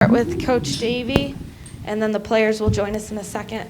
Start with Coach Davie, and then the players will join us in a second.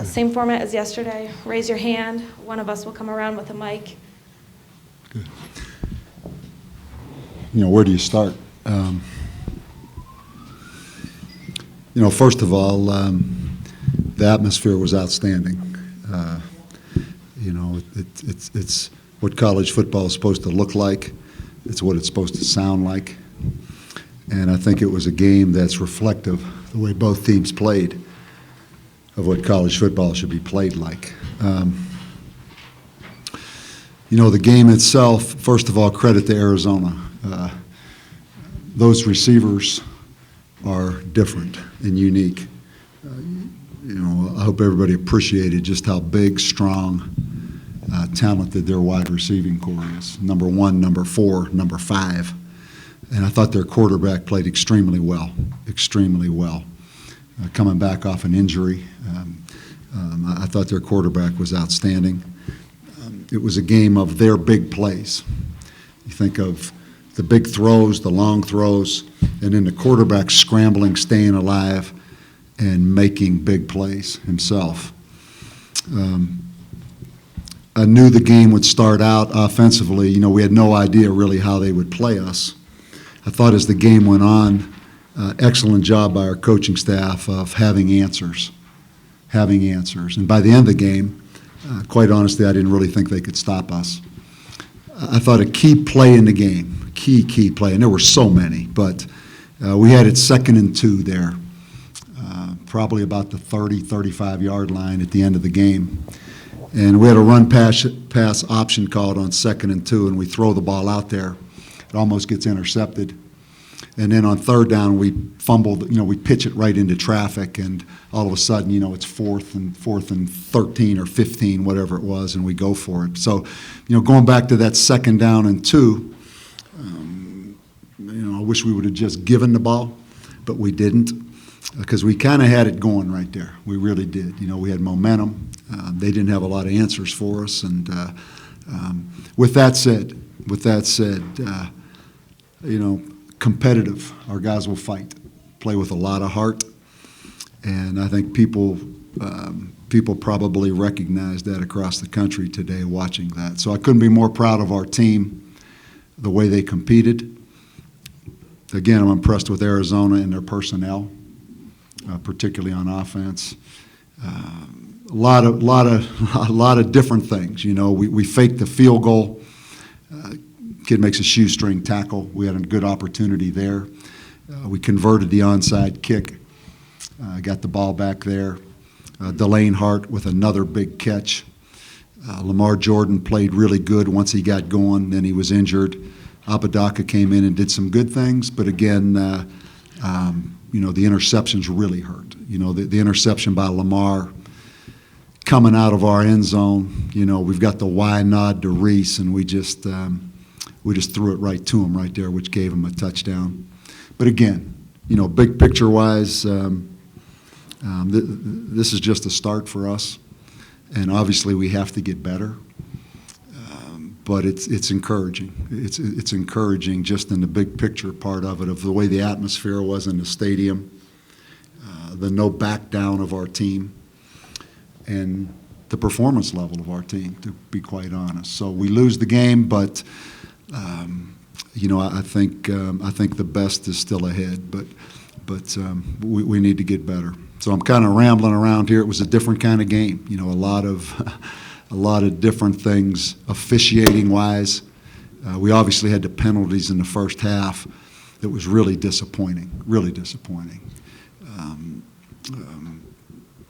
Same format as yesterday. Raise your hand. One of us will come around with a mic. Good. Where do you start? First of all, the atmosphere was outstanding. It's what college football is supposed to look like. It's what it's supposed to sound like. And I think it was a game that's reflective, the way both teams played, of what college football should be played like. The game itself, first of all, credit to Arizona. Those receivers are different and unique. I hope everybody appreciated just how big, strong, talented their wide receiving core is. Number 1, number 4, number 5. And I thought their quarterback played extremely well. Coming back off an injury, I thought their quarterback was outstanding. It was a game of their big plays. You think of the big throws, the long throws, and then the quarterback scrambling, staying alive, and making big plays himself. I knew the game would start out offensively. We had no idea really how they would play us. I thought as the game went on, excellent job by our coaching staff of having answers. And by the end of the game, quite honestly, I didn't really think they could stop us. I thought a key play in the game, key play, and there were so many, but we had it 2nd and 2 there, probably about the 35-yard line at the end of the game. And we had a run-pass option called on 2nd and 2, and we throw the ball out there. It almost gets intercepted. And then on 3rd down, we fumbled, we pitch it right into traffic, and all of a sudden, it's 4th and 13 or 15, whatever it was, and we go for it. So, going back to that 2nd down and 2, I wish we would have just given the ball, but we didn't, because we kind of had it going right there. We really did. We had momentum. They didn't have a lot of answers for us, and with that said, competitive. Our guys will fight, play with a lot of heart, and I think people probably recognize that across the country today watching that. So I couldn't be more proud of our team, the way they competed. Again, I'm impressed with Arizona and their personnel, particularly on offense. A lot of different things. We faked the field goal. Kid makes a shoestring tackle. We had a good opportunity there. We converted the onside kick. Got the ball back there. Delane Hart with another big catch. Lamar Jordan played really good once he got going. Then he was injured. Apodaca came in and did some good things, but again, the interceptions really hurt. The interception by Lamar coming out of our end zone. We've got the Y nod to Reese, and we just threw it right to him right there, which gave him a touchdown. But again, big picture-wise, this is just a start for us, and obviously we have to get better. But it's encouraging. It's encouraging just in the big picture part of it, of the way the atmosphere was in the stadium, the no back down of our team, and the performance level of our team, to be quite honest. So we lose the game, but I think the best is still ahead. But we need to get better. So I'm kind of rambling around here. It was a different kind of game. A lot of different things officiating wise. We obviously had the penalties in the first half. That was really disappointing.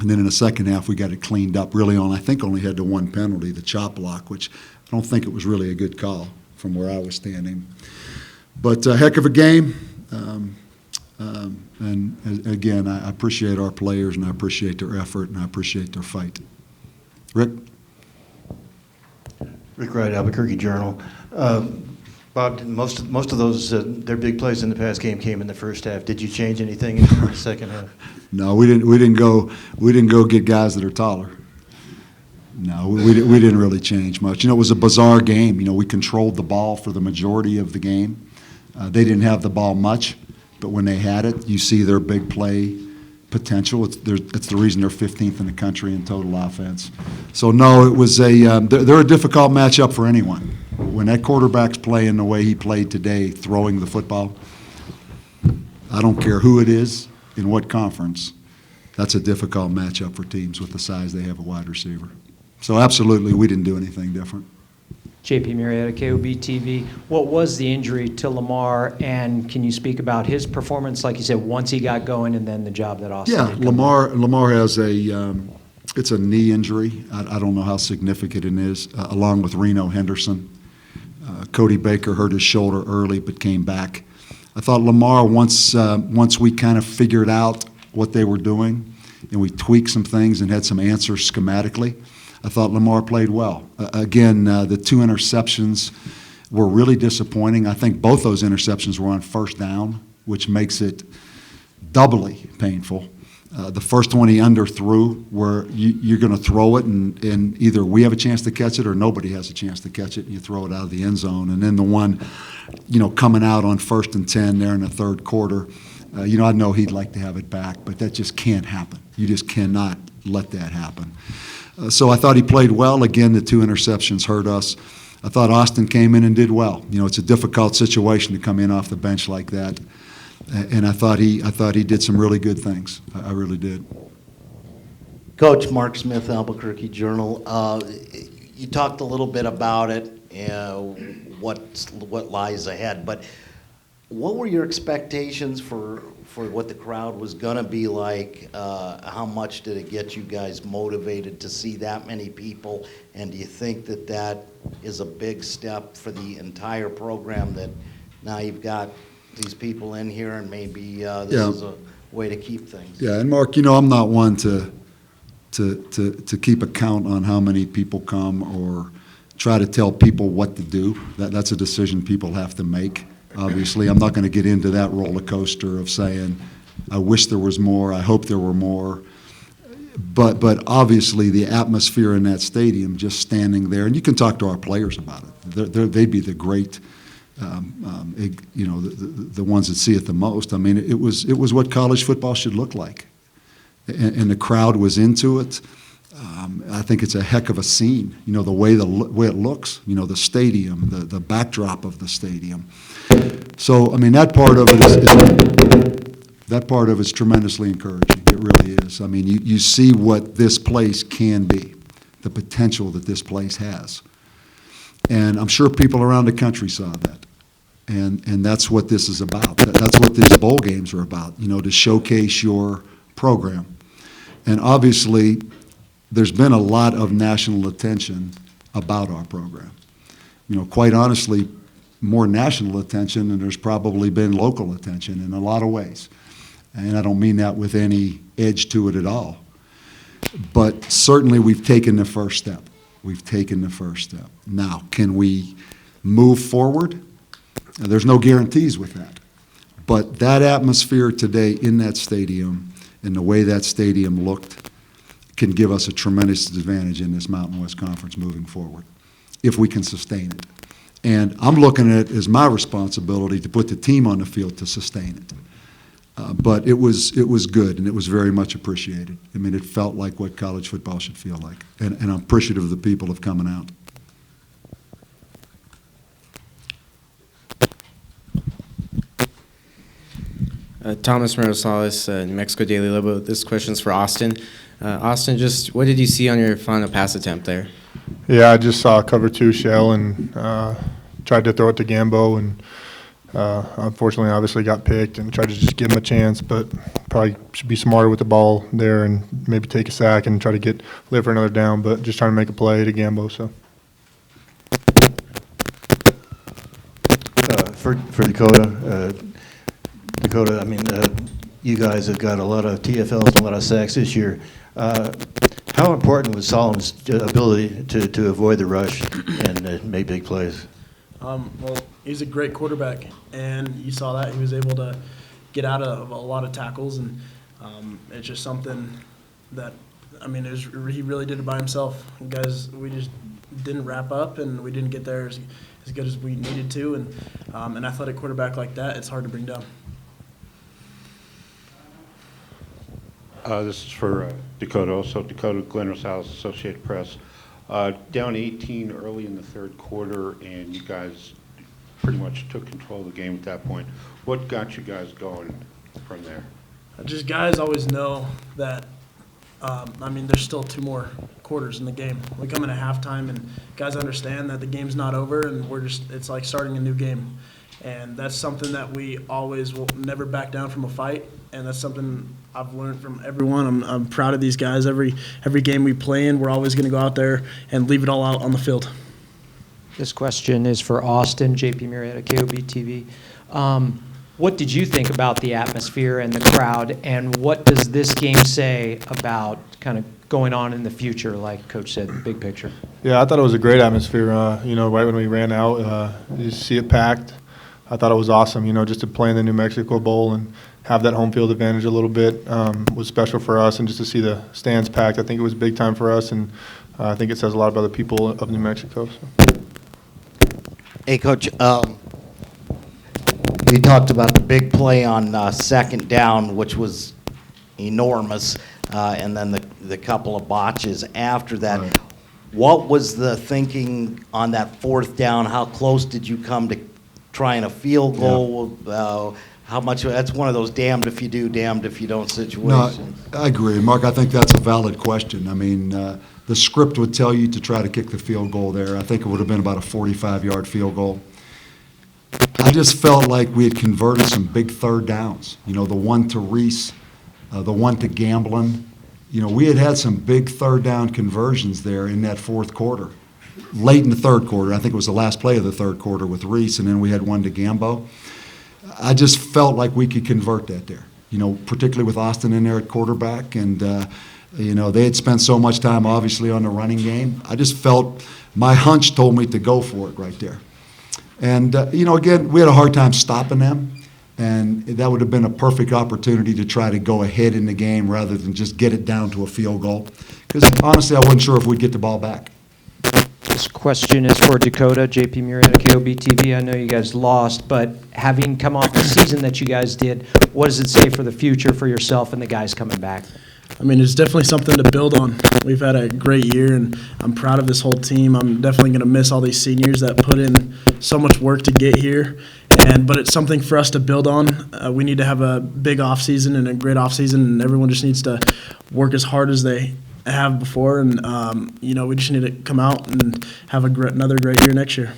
And then in the second half, we got it cleaned up. Really, I think only had the one penalty, the chop block, which I don't think it was really a good call from where I was standing. But a heck of a game. And again, I appreciate our players, and I appreciate their effort, and I appreciate their fight. Rick? Rick Wright, Albuquerque Journal. Bob, most of those their big plays in the past game came in the first half. Did you change anything in the second half? No, we didn't go get guys that are taller. No, we didn't really change much. It was a bizarre game. We controlled the ball for the majority of the game. They didn't have the ball much, but when they had it, you see their big play potential. It's the reason they're 15th in the country in total offense. So no, it was they're a difficult matchup for anyone. When that quarterback's playing the way he played today, throwing the football, I don't care who it is, in what conference, that's a difficult matchup for teams with the size they have a wide receiver. So absolutely, we didn't do anything different. JP Marietta, KOB TV. What was the injury to Lamar, and can you speak about his performance, like you said, once he got going, and then the job that Austin Yeah, did? Lamar has it's a knee injury. I don't know how significant it is, along with Reno Henderson. Cody Baker hurt his shoulder early but came back. I thought Lamar, once we kind of figured out what they were doing and we tweaked some things and had some answers schematically, I thought Lamar played well. Again, the 2 interceptions were really disappointing. I think both those interceptions were on first down, which makes it doubly painful. The first one he underthrew, where you're going to throw it and either we have a chance to catch it or nobody has a chance to catch it, and you throw it out of the end zone. And then the one, coming out on 1st and 10 there in the third quarter, I know he'd like to have it back, but that just can't happen. You just cannot let that happen. So I thought he played well. Again, the 2 interceptions hurt us. I thought Austin came in and did well. It's a difficult situation to come in off the bench like that. And I thought he did some really good things. I really did. Coach Mark Smith, Albuquerque Journal. You talked a little bit about it, what lies ahead, but what were your expectations for what the crowd was going to be like? How much did it get you guys motivated to see that many people? And do you think that is a big step for the entire program, that now you've got these people in here and maybe this is a way to keep things? Yeah, and Mark, I'm not one to keep a count on how many people come or try to tell people what to do. That's a decision people have to make. Obviously, I'm not going to get into that roller coaster of saying, I wish there was more, I hope there were more. But obviously, the atmosphere in that stadium, just standing there, and you can talk to our players about it. They'd be the great, the ones that see it the most. I mean, it was what college football should look like, and the crowd was into it. I think it's a heck of a scene. The way it looks. The stadium, the backdrop of the stadium. So I mean, that part of it's tremendously encouraging. It really is. I mean, you see what this place can be, the potential that this place has, and I'm sure people around the country saw that. And that's what this is about. That's what these bowl games are about, to showcase your program. And obviously, there's been a lot of national attention about our program. Quite honestly, more national attention than there's probably been local attention in a lot of ways. And I don't mean that with any edge to it at all. But certainly we've taken the first step. Now, can we move forward? There's no guarantees with that. But that atmosphere today in that stadium and the way that stadium looked can give us a tremendous advantage in this Mountain West Conference moving forward, if we can sustain it. And I'm looking at it as my responsibility to put the team on the field to sustain it. But it was good, and it was very much appreciated. I mean, it felt like what college football should feel like. And I'm appreciative of the people of coming out. Thomas Rosales, New Mexico Daily Lobo. This question's for Austin. Austin, just what did you see on your final pass attempt there? Yeah, I just saw a cover 2 shell and tried to throw it to Gambo, and unfortunately, obviously got picked, and tried to just give him a chance, but probably should be smarter with the ball there and maybe take a sack and try to live for another down, but just trying to make a play to Gambo. So. For Dakota, I mean, you guys have got a lot of TFLs and a lot of sacks this year. How important was Solomon's ability to avoid the rush and make big plays? Well, he's a great quarterback, and you saw that. He was able to get out of a lot of tackles, and it's just something that, I mean, he really did it by himself. Guys, we just didn't wrap up, and we didn't get there as good as we needed to, and an athletic quarterback like that, it's hard to bring down. This is for Dakota. Also, Dakota, Glenn Rosales, Associated Press. Down 18 early in the third quarter, and you guys pretty much took control of the game at that point. What got you guys going from there? Just guys always know that, there's still 2 more quarters in the game. We come in at halftime, and guys understand that the game's not over, and it's like starting a new game. And that's something that we always will never back down from a fight, and that's something I've learned from everyone. I'm proud of these guys. Every game we play in, we're always going to go out there and leave it all out on the field. This question is for Austin, JP Marietta, KOB TV. What did you think about the atmosphere and the crowd, and what does this game say about kind of going on in the future, like Coach said, big picture? Yeah, I thought it was a great atmosphere. Right when we ran out, you see it packed. I thought it was awesome, just to play in the New Mexico Bowl and have that home field advantage a little bit was special for us, and just to see the stands packed, I think it was big time for us, and I think it says a lot about the people of New Mexico. So. Hey, Coach, you talked about the big play on second down, which was enormous, and then the couple of botches after that. Right. What was the thinking on that fourth down? How close did you come to trying a field goal? How much? That's one of those damned if you do, damned if you don't situations. No, I agree. Mark, I think that's a valid question. I mean, the script would tell you to try to kick the field goal there. I think it would have been about a 45-yard field goal. I just felt like we had converted some big third downs. The one to Reese, the one to Gamblin. We had some big third down conversions there in that fourth quarter. Late in the third quarter, I think it was the last play of the third quarter with Reese, and then we had one to Gambo. I just felt like we could convert that there, particularly with Austin in there at quarterback. And, they had spent so much time, obviously, on the running game. I just felt my hunch told me to go for it right there. And, again, we had a hard time stopping them. And that would have been a perfect opportunity to try to go ahead in the game rather than just get it down to a field goal. Because, honestly, I wasn't sure if we'd get the ball back. This question is for Dakota, JP Marietta, KOB TV. I know you guys lost, but having come off the season that you guys did, what does it say for the future for yourself and the guys coming back? It's definitely something to build on. We've had a great year, and I'm proud of this whole team. I'm definitely going to miss all these seniors that put in so much work to get here. But it's something for us to build on. We need to have a big offseason and a great offseason, and everyone just needs to work as hard as they have before. And, we just need to come out and have another great year next year.